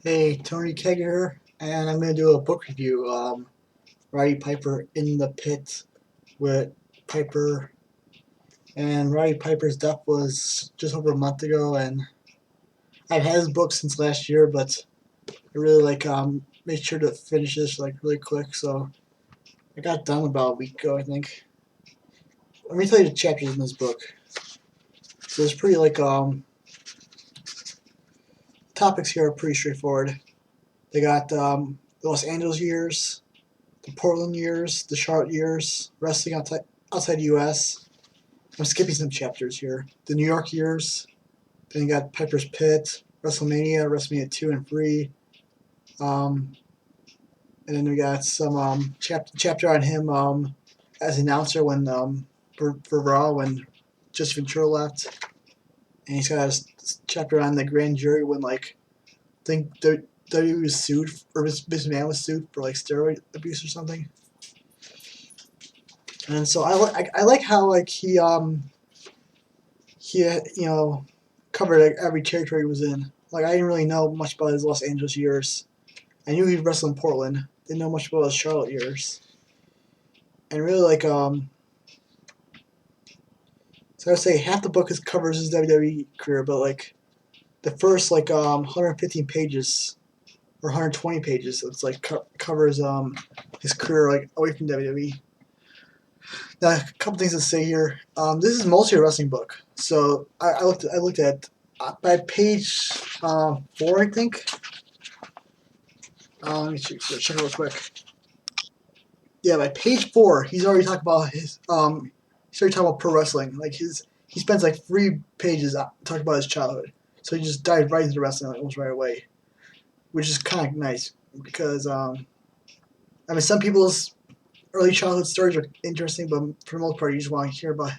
Hey, Tony Keg here, and I'm going to do a book review. Roddy Piper in the Pit with Piper, and Roddy Piper's death was just over a month ago, and I've had his book since last year, but I really made sure to finish this really quick, so I got done about a week ago, I think. Let me tell you the chapters in this book. So it's pretty topics here are pretty straightforward. They got the Los Angeles years, the Portland years, the Charlotte years, wrestling outside the U.S. I'm skipping some chapters here. The New York years. Then you got Piper's Pit, WrestleMania 2 and 3. Um, and then we got some chapter on him as announcer when for Raw when Justin Ventura left. And he's got a chapter on the grand jury when I think WWE was sued or Vince McMahon was sued for steroid abuse or something. And so I like how he covered every territory he was in. Like I didn't really know much about his Los Angeles years. I knew he'd wrestle in Portland. Didn't know much about his Charlotte years. And really so I would say half the book covers his WWE career, but the first 115 pages or 120 pages, it's covers his career away from WWE. Now a couple things to say here. This is mostly a wrestling book, so I looked at by page 4, I think. Let me check it real quick. Yeah, by page 4, he's already talking about he's already talking about pro wrestling. He spends 3 pages talking about his childhood. So he just dived right into wrestling almost right away, which is kind of nice because I mean some people's early childhood stories are interesting, but for the most part, you just want to hear about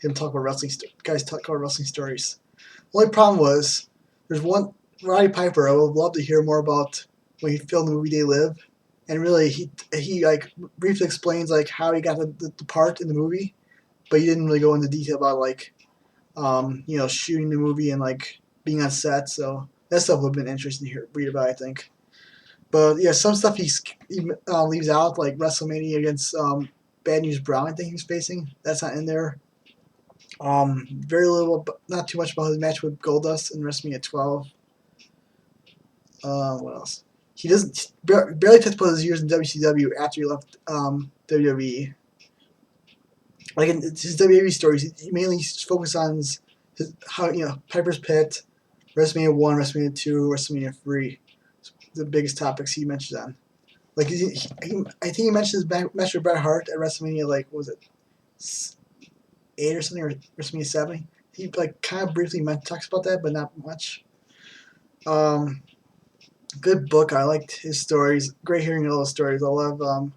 him talk about guys talk about wrestling stories. The only problem was there's one Roddy Piper. I would love to hear more about when he filmed the movie They Live, and really he briefly explains how he got the part in the movie, but he didn't really go into detail about shooting the movie and being on set. So that stuff would have been interesting to read about, I think. But yeah, some stuff he leaves out, like WrestleMania against Bad News Brown. I think he's facing. That's not in there. Very little, not too much about his match with Goldust in WrestleMania 12. What else? He doesn't barely touch about his years in WCW after he left WWE. Like in his WWE stories, he mainly focused on his how Piper's Pit, WrestleMania 1, WrestleMania 2, WrestleMania 3, the biggest topics he mentions on. I think he mentioned his match with Bret Hart at WrestleMania, what was it 8 or something, or WrestleMania 7. He kind of briefly talks about that, but not much. Um, Good book. I liked his stories. Great hearing all those stories. I love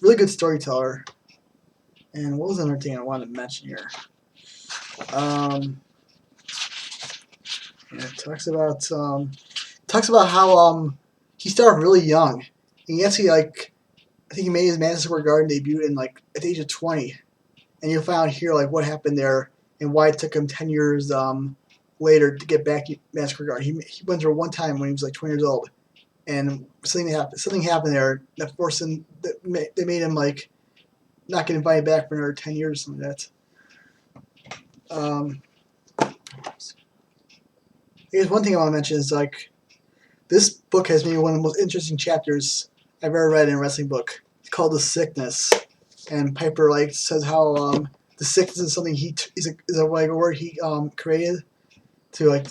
really good storyteller. And what was another thing I wanted to mention here? Um, yeah, it talks about how he started really young. And he actually I think he made his Madison Square Garden debut in at the age of 20. And you'll find out here what happened there and why it took him 10 years later to get back to Madison Square Garden. He went there one time when he was 20 years old, and something happened there that forced him. They made him not get invited back for another 10 years or something like that. I guess one thing I want to mention is this book has maybe one of the most interesting chapters I've ever read in a wrestling book. It's called The Sickness, and Piper says how the sickness is something is a word he created to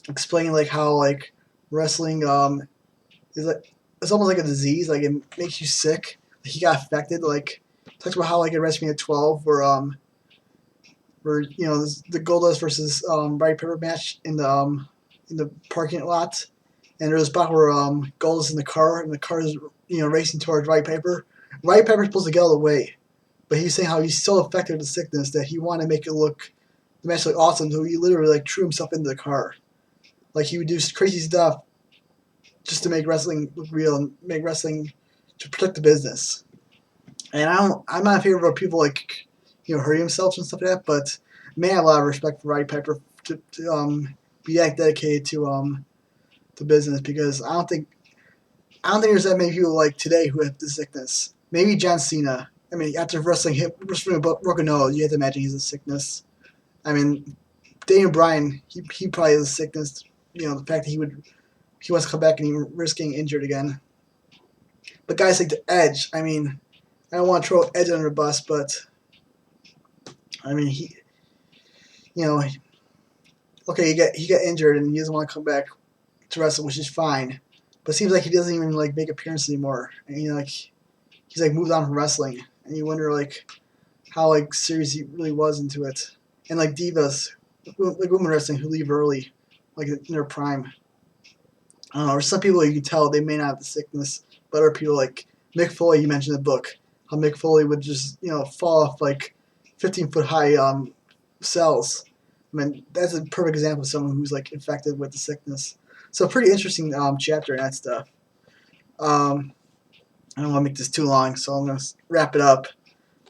explain how wrestling is it's almost like a disease. It makes you sick. He got affected. Talks about how at WrestleMania 12 where the Goldust versus Roddy Piper match in the parking lot, and there was a spot where Goldust in the car, and the car is racing towards Roddy Piper. Roddy Piper's supposed to get out of the way, but he's saying how he's so affected with the sickness that he wanted to make the match look awesome, so he literally threw himself into the car. He would do crazy stuff just to make wrestling look real and make wrestling to protect the business. And I'm not in favor of people hurting themselves and stuff like that, but man, I have a lot of respect for Roddy Piper to be that dedicated to the business because I don't think there's that many people like today who have the sickness. Maybe John Cena. I mean, after wrestling a broken nose, you have to imagine he's a sickness. I mean, Daniel Bryan, he probably has a sickness. You know, the fact that he wants to come back and he risks getting injured again. But guys like the Edge, I mean, I don't want to throw Edge under the bus, but I mean you know, okay, he got injured and he doesn't want to come back to wrestle, which is fine. But it seems like he doesn't even like make appearances anymore. And like he's like moved on from wrestling, and you wonder like how like serious he really was into it. And like divas, like women wrestling who leave early, like in their prime. I don't know, or some people you can tell they may not have the sickness, but other people like Mick Foley. You mentioned in the book how Mick Foley would just fall off like 15-foot high cells. I mean that's a perfect example of someone who's like infected with the sickness. So pretty interesting chapter and that stuff. Um, I don't want to make this too long, so I'm gonna wrap it up.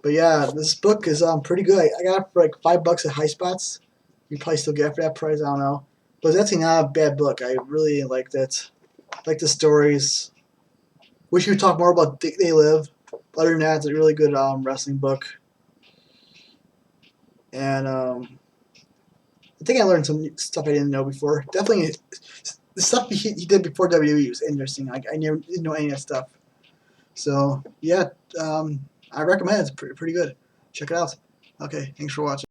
But yeah, this book is pretty good. I got it for like $5 at High Spots. You probably still get it for that price. I don't know, but it's actually not a bad book. I really liked it. Like the stories. Wish you would talk more about They Live. But other than that, it's a really good wrestling book. And I think I learned some stuff I didn't know before. Definitely, the stuff he did before WWE was interesting. Like I never didn't know any of that stuff. So yeah, I recommend it. It's pretty good. Check it out. Okay, thanks for watching.